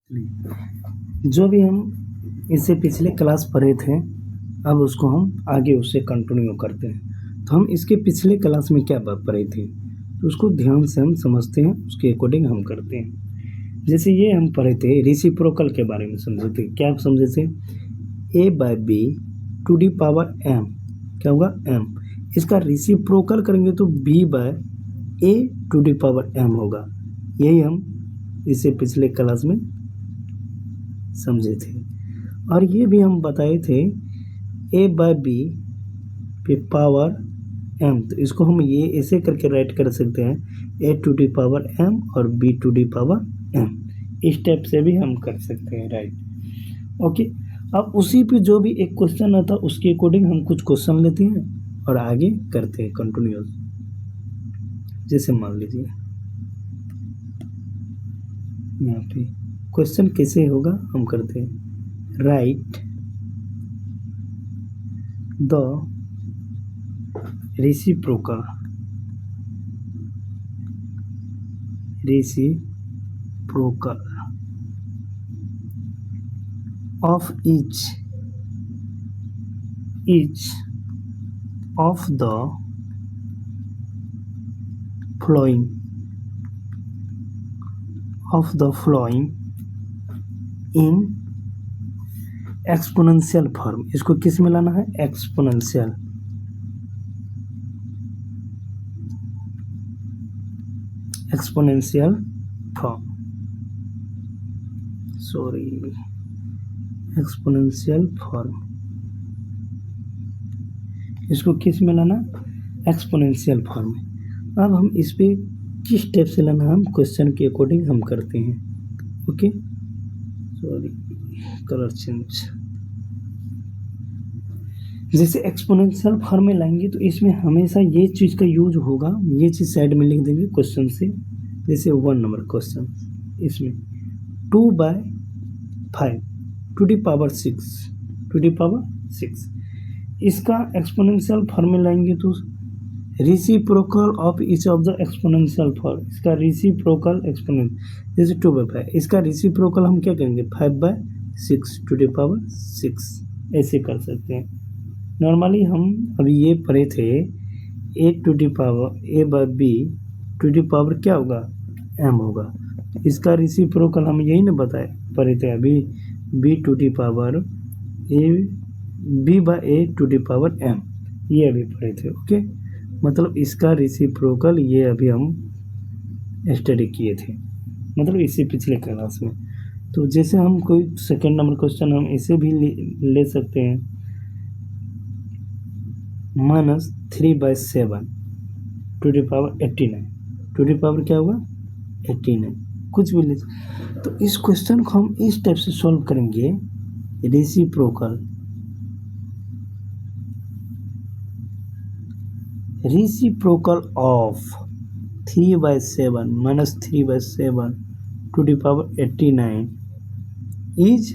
जो भी हम इससे पिछले क्लास पढ़े थे, अब उसको हम आगे उससे कंटिन्यू करते हैं। तो हम इसके पिछले क्लास में क्या बात पढ़े थे, तो उसको ध्यान से हम समझते हैं, उसके अकॉर्डिंग हम करते हैं। जैसे ये हम पढ़े थे रेसिप्रोकल के बारे में समझे थे। क्या समझे थे? a/b to the power m क्या होगा? m। इसका रेसिप्रोकल करेंगे तो b/a to the power m होगा। यही हम इससे पिछले क्लास में समझे थे। और ये भी हम बताए थे a/b पे पावर m, तो इसको हम ये ऐसे करके राइट कर सकते हैं a to the power m और b to the power m। इस टाइप से भी हम कर सकते हैं, राइट। ओके, अब उसी पे जो भी एक क्वेश्चन आता है उसके अकॉर्डिंग हम कुछ क्वेश्चन लेते हैं और आगे करते हैं कंटिन्यूअस। जैसे मान लीजिए यहाँ पे क्वेश्चन कैसे होगा, हम करते हैं right the reciprocal of each of the following in exponential form. इसको किस में लाना है? Exponential form, exponential form. इसको किस में लाना? एक्सपोनेंशियल फॉर्म में। अब हम इस पे किस टाइप से लाना, हम क्वेश्चन के अकॉर्डिंग हम करते हैं। Okay, colour change. जैसे एक्सपोनेंशियल फॉर्म में लाएंगे तो इसमें हमेशा ये चीज़ का यूज होगा। ये चीज़ साइड में लिख देंगे क्वेश्चन से। जैसे 1 नंबर क्वेश्चन, इसमें 2/5 टू दी पावर 6। इसका एक्सपोनेंशियल फॉर्म में लाएंगे तो reciprocal of each of the exponential form. इसका रेसिप्रोकल एक्सपोनेंट, जैसे 2/5, इसका रेसिप्रोकल हम क्या करेंगे? 5/6 टू दी पावर 6। ऐसे कर सकते हैं। नॉर्मली हम अभी ये पढ़े थे a to the power a/b to the power क्या होगा? m होगा। इसका रेसिप्रोकल हम यही ना बताए पढ़े थे अभी, b to the power b/a to the power m, ये अभी पढ़े थे। ओके, मतलब इसका रेसिप्रोकल ये अभी हम स्टडी किए थे, मतलब इससे पिछले क्लास में। तो जैसे हम कोई सेकेंड नंबर क्वेश्चन हम इसे भी ले सकते हैं, -3/7 to the power 89 to the power क्या होगा? 89, कुछ भी ले। तो इस क्वेश्चन को हम इस टाइप से सॉल्व करेंगे। Reciprocal of 3/7 -3/7 to the power 89 is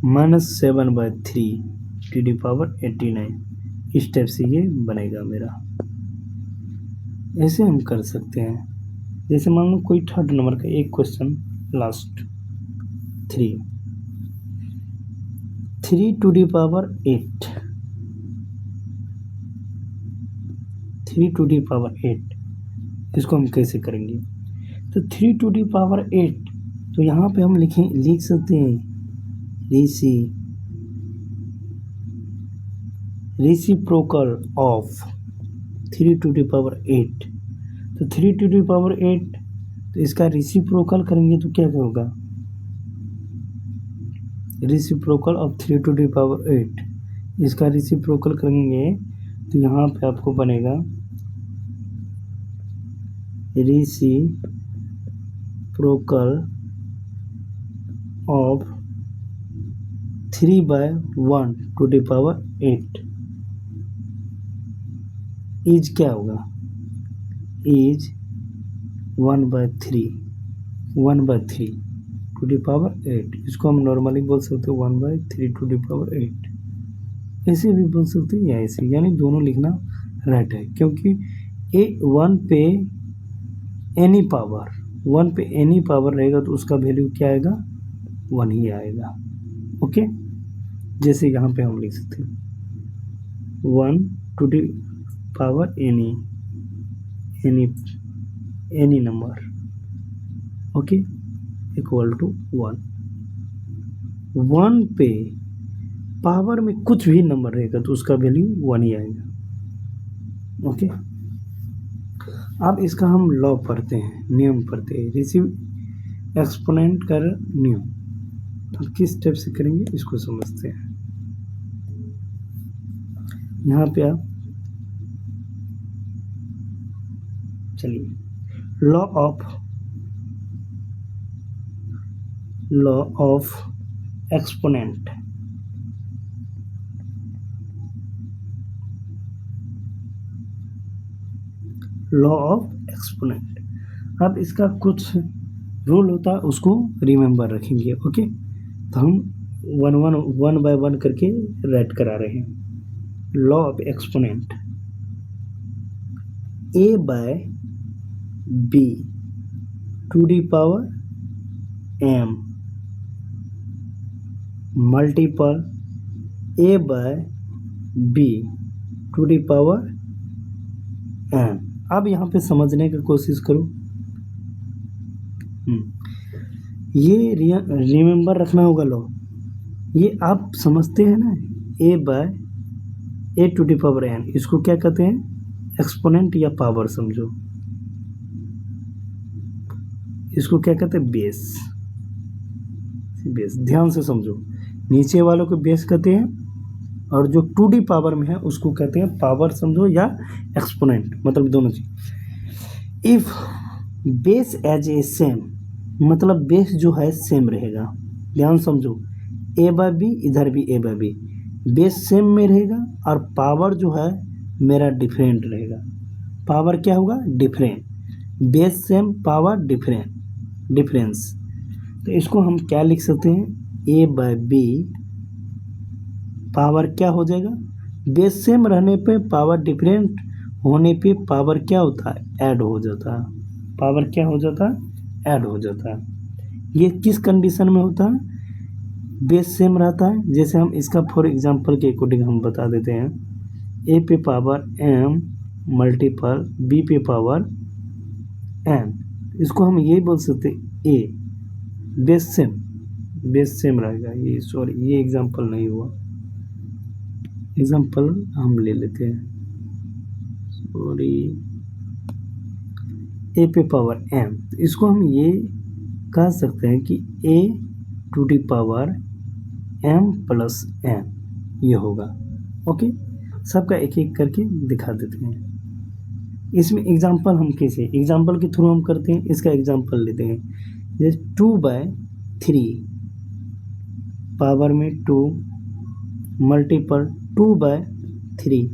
-7/3 to the power 89। इस टाइप से ये बनेगा मेरा। ऐसे हम कर सकते हैं। जैसे मान लो कोई थर्ड नंबर का एक question last, 3 to the power 8, 3 to the power 8, इसको हम कैसे करेंगे? तो 3 टू दी पावर 8, तो यहाँ पे हम लिख सकते हैं reciprocal of 3 to the power 8। तो 3 टू दी पावर 8, तो इसका रेसिप्रोकल करेंगे तो क्या होगा? Reciprocal of 3 to the power 8, इसका रेसिप्रोकल करेंगे तो यहाँ पे आपको बनेगा reciprocal of 3/1 to the power 8 is क्या होगा? Is 1/3 to the power 8। इसको हम नॉर्मली बोल सकते हैं 1/3 टू दी पावर 8, ऐसे भी बोल सकते हैं या ऐसे, यानी दोनों लिखना राइट है। क्योंकि 1 पे एनी पावर 1 पे एनी पावर रहेगा तो उसका वैल्यू क्या आएगा, 1 ही आएगा। ओके, जैसे यहाँ पे हम लिख सकते हैं 1 to the power any number, okay, equal to 1। 1 पे पावर में कुछ भी नंबर रहेगा तो उसका वैल्यू 1 ही आएगा। ओके, अब इसका हम लॉ पढ़ते हैं, नियम पढ़ते हैं, रिसीव एक्सपोनेंट का नियम। अब किस स्टेप से करेंगे इसको समझते हैं। यहाँ पे आप चलिए law of exponent, law of exponent. अब इसका कुछ रूल होता है उसको रिमेंबर रखेंगे। ओके, तो हम वन बाय वन करके राइट करा रहे हैं। Law of exponent, a by b to the power m multiple a by b to the power m. अब यहाँ पे समझने की कोशिश करो, ये रिमेंबर रखना होगा लॉ। ये आप समझते हैं ना, a by a to the power n, इसको क्या कहते हैं, एक्सपोनेंट या पावर समझो। इसको क्या कहते हैं, बेस। ध्यान से समझो, नीचे वालों को बेस कहते हैं और जो टू डी पावर में है उसको कहते हैं पावर समझो या एक्सपोनेंट, मतलब दोनों चीज। If base as a same, मतलब बेस जो है सेम रहेगा। ध्यान समझो, ए बाय बी, इधर भी ए बाय बी, बेस सेम में रहेगा और पावर जो है मेरा डिफरेंट रहेगा। पावर क्या होगा, different. Base same, power difference. तो इसको हम क्या लिख सकते हैं, ए बाय बी पावर क्या हो जाएगा, बेस सेम रहने पे पावर डिफरेंट होने पे पावर क्या होता है, ऐड हो जाता है। पावर क्या हो जाता है, ऐड हो जाता है। ये किस कंडीशन में होता है, बेस सेम रहता है। जैसे हम इसका फॉर एग्जांपल के अकॉर्डिंग हम बता देते हैं, ए पे पावर एम मल्टीपल बी पे पावर एन। इसको हम ये बोल सकते हैं ए बेस सेम रहेगा। ये सॉरी, ये एग्जांपल नहीं हुआ, एग्जांपल हम ले लेते हैं, सॉरी, ए पे पावर एम। इसको हम ये कह सकते हैं कि a to the power m plus n, ये होगा। ओके, सबका एक एक करके दिखा देते हैं। इसमें एग्जांपल हम कैसे, एग्जांपल के थ्रू हम करते हैं। इसका एग्जांपल लेते हैं, जैसे 2/3 पावर में 2 मल्टीपल 2/3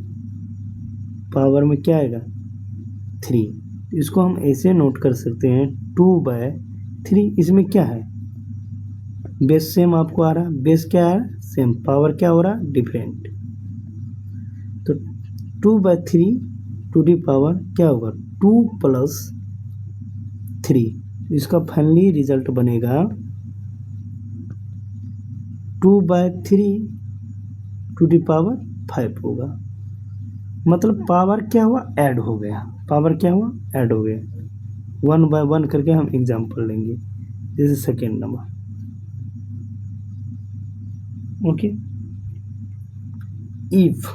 पावर में क्या आएगा, 3। इसको हम ऐसे नोट कर सकते हैं 2/3। इसमें क्या है, बेस सेम आपको आ रहा, बेस क्या है सेम, पावर क्या हो रहा, डिफरेंट। तो 2/3 टू दी पावर क्या होगा, 2 + 3। इसका फाइनली रिजल्ट बनेगा 2/3 टू दी पावर 5 होगा। मतलब पावर क्या हुआ, ऐड हो गया। पावर क्या हुआ, ऐड हो गया। 1 बाय 1 करके हम एग्जांपल लेंगे, जैसे second number. Okay, if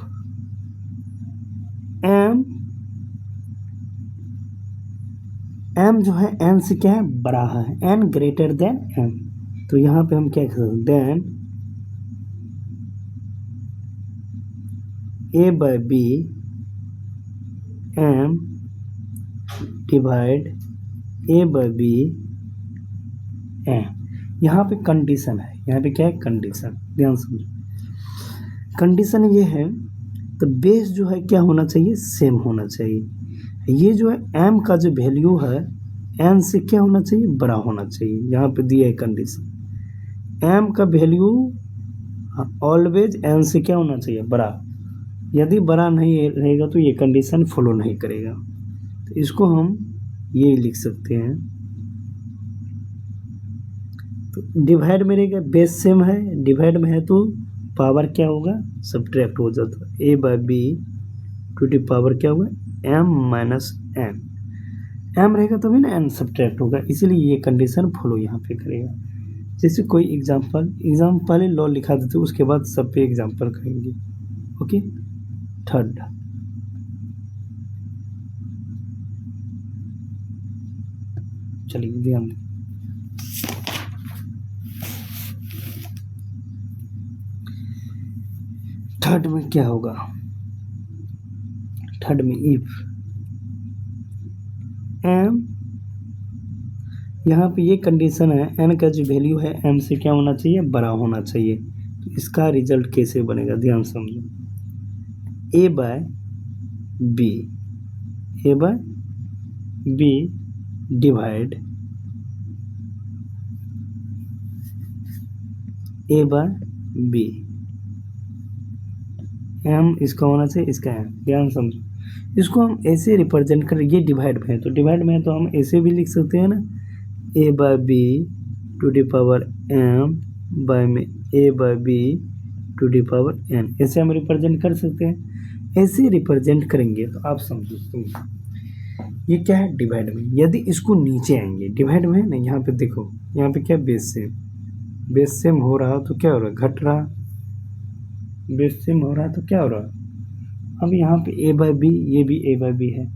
m जो है एन से क्या है, बड़ा है, एन ग्रेटर देन एम। तो यहाँ पे हम क्या कर सकते हैं, then A by b M divide A by b M. यहाँ पे कंडीशन है, यहाँ पे क्या है, कंडीशन। ध्यान समझो, कंडीशन ये है, तो बेस जो है क्या होना चाहिए, सेम होना चाहिए। ये जो है एम का जो वैल्यू है एन से क्या होना चाहिए, बड़ा होना चाहिए। यहाँ पे दिया है कंडीशन, एम का वैल्यू ऑलवेज एन से क्या होना चाहिए, बड़ा। यदि बड़ा नहीं रहेगा तो ये कंडीशन फॉलो नहीं करेगा। तो इसको हम ये लिख सकते हैं, तो डिवाइड में रहेगा, बेस सेम है, डिवाइड में है तो पावर क्या होगा, सब्ट्रैक्ट हो जाता है। A by b to the power क्या होगा, एम माइनस एन। एम रहेगा तभी ना एन सब्ट्रैक्ट होगा, इसीलिए ये कंडीशन फॉलो यहाँ पे करेगा। जैसे कोई एग्जाम्पल पहले लॉ लिखा देते, उसके बाद सब पे एग्जाम्पल करेंगे। ओके, थर्ड, चलिए ध्यान दें। थर्ड में क्या होगा, थर्ड में इफ एम, यहाँ पे ये कंडीशन है, एन का जो वैल्यू है एम से क्या होना चाहिए, बड़ा होना चाहिए। तो इसका रिजल्ट कैसे बनेगा, ध्यान समझो। A by B, A by B divide A by b, M इसका होना चाहिए, इसका एम, ध्यान समझो। इसको हम ऐसे रिप्रेजेंट कर, ये डिवाइड में है तो डिवाइड में है तो हम ऐसे भी लिख सकते हैं ना, a by b to the power m by में a by b to the power n, ऐसे हम रिप्रेजेंट कर सकते हैं। ऐसे रिप्रेजेंट करेंगे तो आप समझो, ये क्या है, डिवाइड में। यदि इसको नीचे आएंगे, डिवाइड में है ना, यहाँ पे देखो, यहाँ पे क्या बेस सेम, बेस सेम हो रहा तो क्या हो रहा, घट रहा, बेस सेम हो रहा तो क्या हो रहा। अब यहाँ पे ए बाय बी, ये भी ए बाय बी है।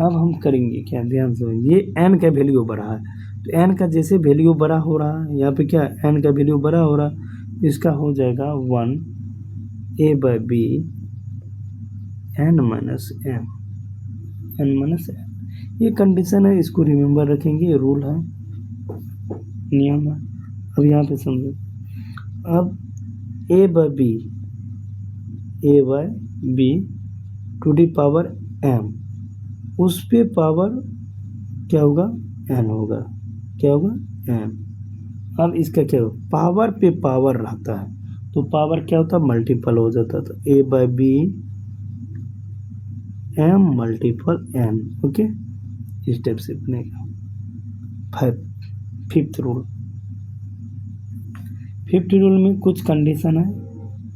अब हम करेंगे क्या, ध्यान से, ये एन का वैल्यू बढ़ा है तो एन का जैसे वैल्यू बड़ा हो रहा है, यहाँ पे क्या एन का वैल्यू बड़ा हो रहा, इसका हो जाएगा 1 a by b n minus m, n minus m. ये कंडीशन है, इसको रिमेंबर रखेंगे, ये रूल है, नियम है। अब यहाँ पे समझो, अब a by b to the power m, उस पे पावर क्या होगा, एन होगा, क्या होगा, एन। अब इसका क्या होगा, पावर पे पावर रहता है तो पावर क्या होता है, मल्टीपल हो जाता है। तो a by b m multiple n. Okay, इस टाइप से बनेगा। फिफ्थ रूल, फिफ्थ रूल में कुछ कंडीशन है,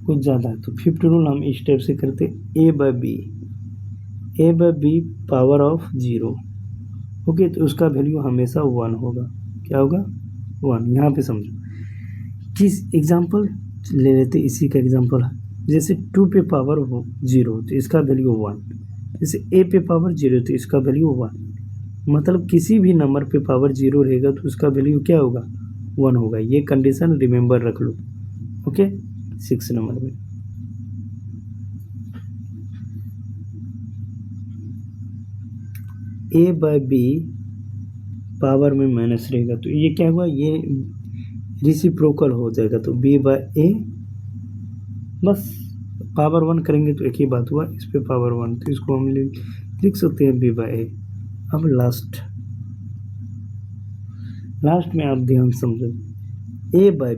कुछ ज़्यादा है, तो फिफ्थ रूल हम इस टाइप से करते, a by b power of 0। Okay, तो उसका वैल्यू हमेशा 1 होगा, क्या होगा, 1। यहाँ पे समझो, किस एग्जाम्पल ले लेते, इसी का एग्जाम्पल है, जैसे 2 पे पावर 0 तो इसका वैल्यू 1, जैसे ए पे पावर 0 तो इसका वैल्यू 1, मतलब किसी भी नंबर पे पावर 0 रहेगा तो उसका वैल्यू क्या होगा, 1 होगा। ये कंडीशन रिमेंबर रख लो। ओके, 6 नंबर में ए बाय बी पावर में माइनस रहेगा तो ये क्या हुआ, ये रिसिप्रोकल हो जाएगा, तो बी बाय ए, बस पावर 1 करेंगे तो एक ही बात हुआ, इस पे पावर 1 तो इसको हम लिख सकते हैं बी बाय ए। अब लास्ट में आप ध्यान समझो, a by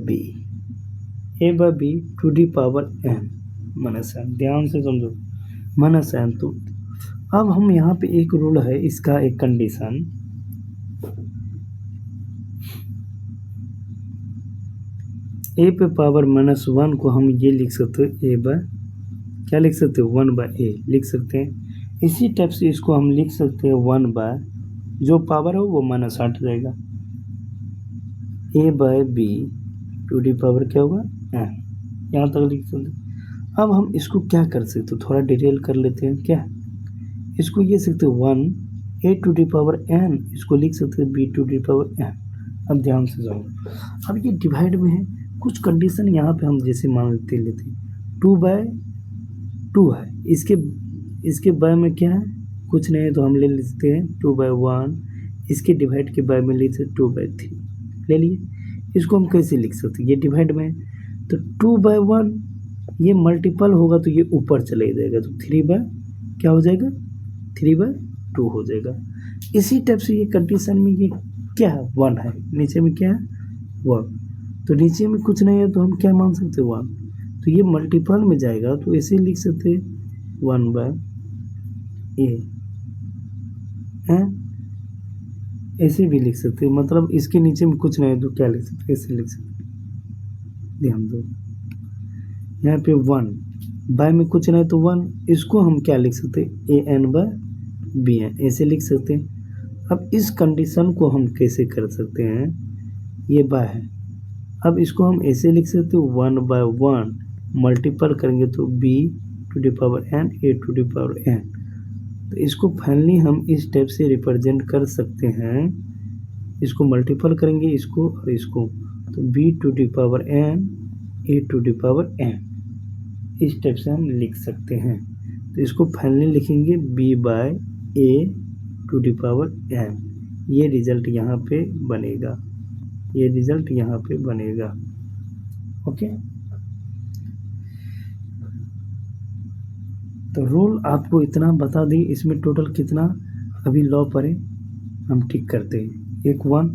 b to the power n minus n, ध्यान से समझो, माइनस एन। तो अब हम यहाँ पे एक रूल है, इसका एक कंडीशन, ए पे पावर -1 को हम ये लिख सकते हैं, ए बाय क्या लिख सकते हैं, 1 बाय ए लिख सकते हैं। इसी टाइप से इसको हम लिख सकते हैं 1 बाय, जो पावर हो वो माइनस हट जाएगा, a by b to the power क्या होगा, एन, यहाँ तक लिख सकते हैं। अब हम इसको क्या कर सकते हैं, थोड़ा डिटेल कर लेते हैं। क्या, इसको ये सकते हैं 1 a to the power n, इसको लिख सकते हैं b to the power n. अब ध्यान से जाओ, अब ये डिवाइड में है, कुछ कंडीशन यहाँ पे हम जैसे मान लेते 2 बाय 2 है, इसके बाय में क्या है, कुछ नहीं है तो हम ले लेते हैं 2 बाय 1, इसके डिवाइड के बाय में ले सकते 2 बाय 3 ले लिए। इसको हम कैसे लिख सकते हैं, ये डिवाइड में है तो 2 बाय 1 ये मल्टीपल होगा तो ये ऊपर चले जाएगा, तो 3 बाय क्या हो जाएगा, 3 बाय 2 हो जाएगा। इसी टाइप से ये कंडीशन में ये क्या है, 1 है, नीचे में क्या है, 1, तो नीचे में कुछ नहीं है तो हम क्या मान सकते हैं, 1, तो ये मल्टीपल में जाएगा तो ऐसे लिख सकते हैं 1 बाय ए, ऐसे भी लिख सकते हो, मतलब इसके नीचे में कुछ नहीं है तो क्या लिख सकते, ऐसे लिख सकते, ध्यान दो यहाँ पे 1 बाय में कुछ नहीं तो 1, इसको हम क्या लिख सकते an/bn ऐसे लिख सकते हैं। अब इस कंडीशन को हम कैसे कर सकते हैं, ये बाय है, अब इसको हम ऐसे लिख सकते हो 1/1 मल्टीपल करेंगे तो b⁴n a⁴n। तो इसको फाइनली हम इस टाइप से रिप्रेजेंट कर सकते हैं, इसको मल्टीपल करेंगे इसको और इसको, तो b⁴n a⁴n इस टाइप से हम लिख सकते हैं। तो इसको फाइनली लिखेंगे b/a⁴n, ये रिजल्ट यहाँ पे बनेगा, ये रिजल्ट यहाँ पे बनेगा। ओके, तो रूल आपको इतना बता दी, इसमें टोटल कितना अभी लॉ पढ़े हम ठीक करते हैं। एक 1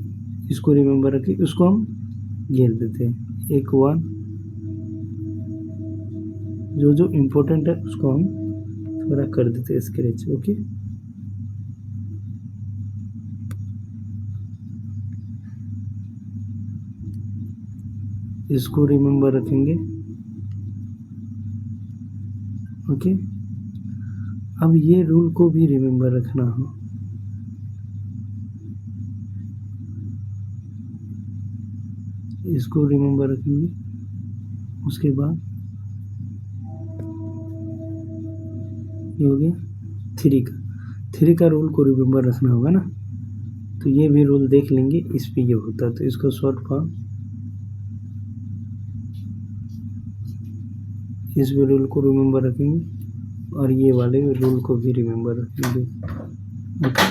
इसको रिमेंबर रखिए, उसको हम घेर देते हैं, एक 1 जो जो इम्पोर्टेंट है उसको हम थोड़ा कर देते हैं स्क्रैच। ओके, इसको रिमेंबर रखेंगे। ओके, अब ये रूल को भी रिमेंबर रखना हो, इसको रिमेंबर रखेंगे। उसके बाद ये हो गया 3 का रूल को रिमेंबर रखना होगा ना, तो ये भी रूल देख लेंगे, इस पे ये होता है तो इसको शॉर्ट फॉर्म, इस भी रूल को रिमेंबर रखेंगे और ये वाले रूल को भी रिमेंबर रखेंगे। Okay,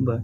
bye.